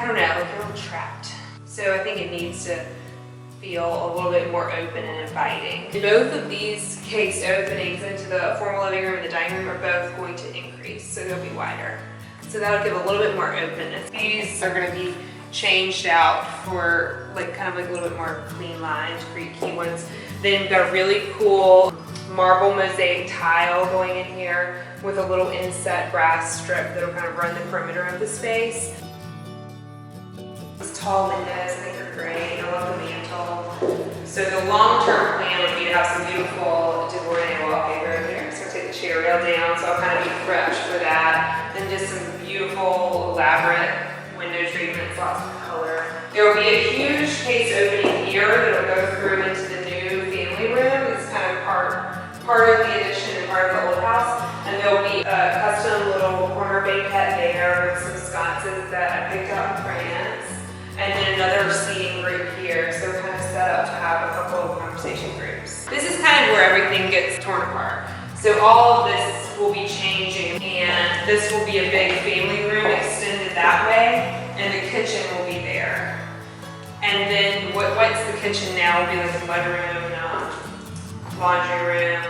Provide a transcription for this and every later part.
I don't know, like a little trapped. So I think it needs to feel a little bit more open and inviting. Both of these case openings into the formal living room and the dining room are both going to increase, so they'll be wider. So that'll give a little bit more openness. These are gonna be changed out for like kind of like a little bit more clean lines, creaky ones. Then we've got a really cool marble mosaic tile going in here with a little inset brass strip that'll kind of run the perimeter of the space. These tall windows, I think are great. I love the mantle. So the long-term plan would be to have some beautiful Duvernay wallpaper in here. So I'll take the chair rail down, so I'll kind of be fresh for that. And just some beautiful, elaborate window treatments, lots of color. There will be a huge case opening here that will go through into the new family room. It's kind of part of the addition and part of the old house. And there will be a custom little corner banquette there with some sconces that I picked up in France. And then another seating group here, so we're kind of set up to have a couple of conversation groups. This is kind of where everything gets torn apart. So all of this will be changing, and this will be a big family room extended that way, and the kitchen will be there. And then what's the kitchen now will be like a mudroom, laundry room,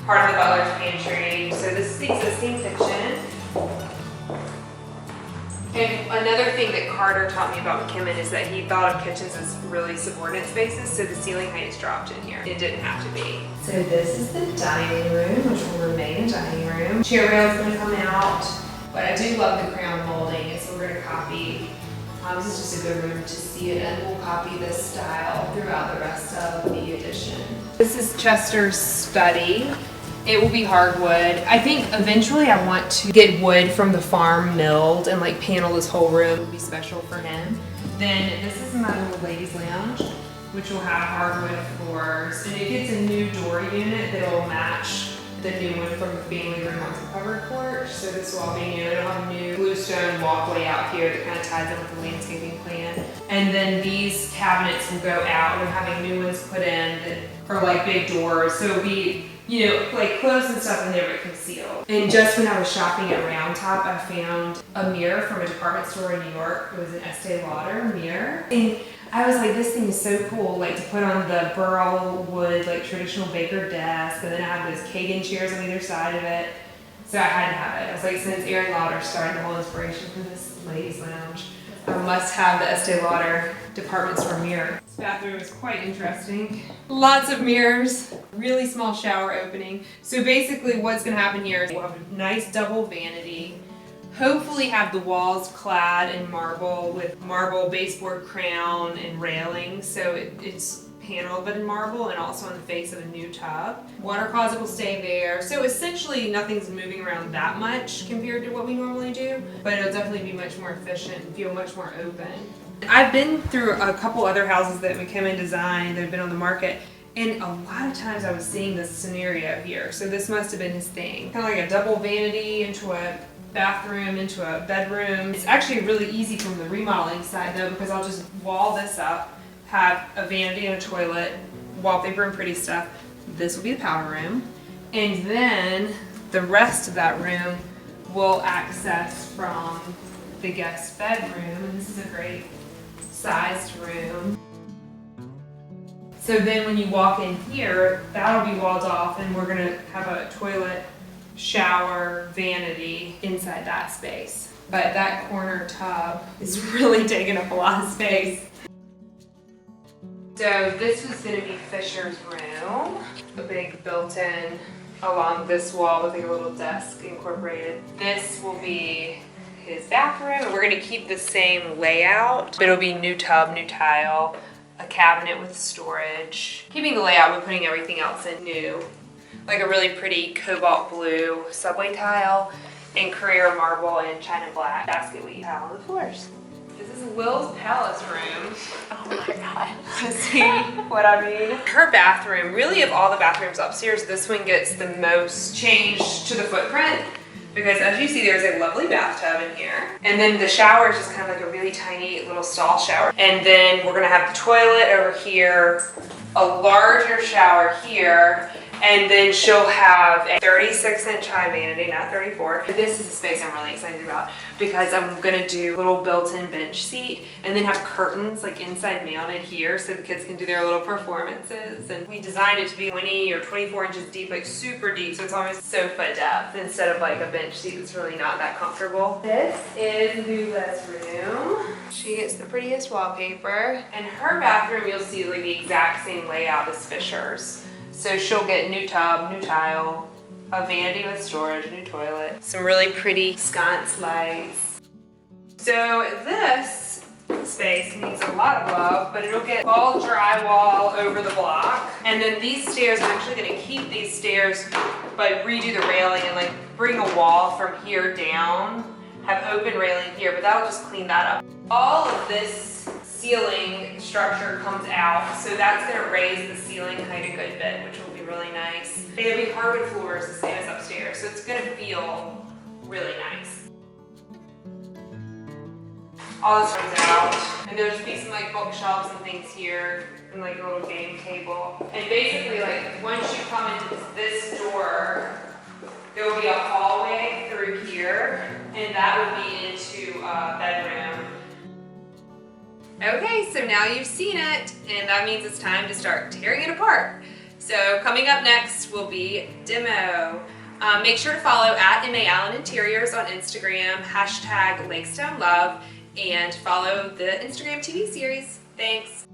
part of the butler's pantry. So this is the existing kitchen. And another thing that Carter taught me about McKimmon is that he thought of kitchens as really subordinate spaces, so the ceiling height is dropped in here. It didn't have to be. So this is the dining room, which will remain a dining room. Chair rail is going to come out, but I do love the crown molding, so we're going to copy. This is just a good room to see it, and we'll copy this style throughout the rest of the addition. This is Chester's study. It will be hardwood. I think eventually I want to get wood from the farm milled and like panel this whole room. It would be special for him. Then this is my little ladies lounge, which will have hardwood floors. And it gets a new door unit that will match the new one from the family room onto the covered porch. So this will all be new. It'll have a new bluestone walkway out here that kind of ties in with the landscaping plan. And then these cabinets will go out. We're having new ones put in that are like big doors. So it'll be, you know, like clothes and stuff in there but concealed. And just when I was shopping at Round Top, I found a mirror from a department store in New York. It was an Estee Lauder mirror. And I was like, this thing is so cool, like to put on the burl wood, like traditional baker desk. And then I have those Kagan chairs on either side of it. So I had to have it. I was like, since Erin Lauder started the whole inspiration for this ladies lounge, I must have the Estee Lauder department store mirror. This bathroom is quite interesting. Lots of mirrors, really small shower opening. So basically what's gonna happen here is we'll have a nice double vanity, hopefully have the walls clad in marble with marble baseboard crown and railing. So it's paneled but in marble and also in the face of a new tub. Water closet will stay there. So essentially nothing's moving around that much compared to what we normally do, but it'll definitely be much more efficient and feel much more open. I've been through a couple other houses that McKimmon designed that have been on the market, and a lot of times I was seeing this scenario here. So this must have been his thing. Kind of like a double vanity into a bathroom, into a bedroom. It's actually really easy from the remodeling side though, because I'll just wall this up, have a vanity and a toilet, wallpaper and pretty stuff. This will be the powder room. And then the rest of that room will access from the guest bedroom. And this is a great sized room. So then when you walk in here, that'll be walled off and we're gonna have a toilet, shower, vanity inside that space. But that corner tub is really taking up a lot of space. So this was gonna be Fisher's room. A big built-in along this wall with like a little desk incorporated. This will be his bathroom, and we're gonna keep the same layout, but it'll be new tub, new tile, a cabinet with storage. Keeping the layout, but putting everything else in new. Like a really pretty cobalt blue subway tile, and Carrera marble and China black basket weave tile on the floors. This is Will's palace room. Oh my god. See what I mean? Her bathroom, really of all the bathrooms upstairs, this one gets the most change to the footprint. Because as you see, there's a lovely bathtub in here. And then the shower is just kind of like a really tiny little stall shower. And then we're gonna have the toilet over here, a larger shower here, And then she'll have a 36-inch high vanity, not 34. This is a space I'm really excited about because I'm gonna do a little built-in bench seat and then have curtains like inside mounted here so the kids can do their little performances. And we designed it to be 20 or 24 inches deep, like super deep, so it's almost sofa depth instead of like a bench seat that's really not that comfortable. This is Lula's room. She gets the prettiest wallpaper. And her bathroom, you'll see like the exact same layout as Fisher's. So she'll get new tub, new tile, a vanity with storage, new toilet, some really pretty sconce lights. So this space needs a lot of love, but it'll get all drywall over the block. And then these stairs, I'm actually gonna keep these stairs, but redo the railing and like bring a wall from here down, have open railing here, but that'll just clean that up. All of this ceiling structure comes out, so that's gonna raise the ceiling height a good bit, which will be really nice. It'll be hardwood floors, the same as upstairs, so it's gonna feel really nice. All this comes out, and there'll just be some like bookshelves and things here, and like a little game table. And basically, like once you come into this door, there will be a hallway through here, and that would be into a bedroom. Okay, so now you've seen it, and that means it's time to start tearing it apart. So coming up next will be demo. Make sure to follow at MA Allen Interiors on Instagram, #LakestoneLove, and follow the Instagram TV series. Thanks.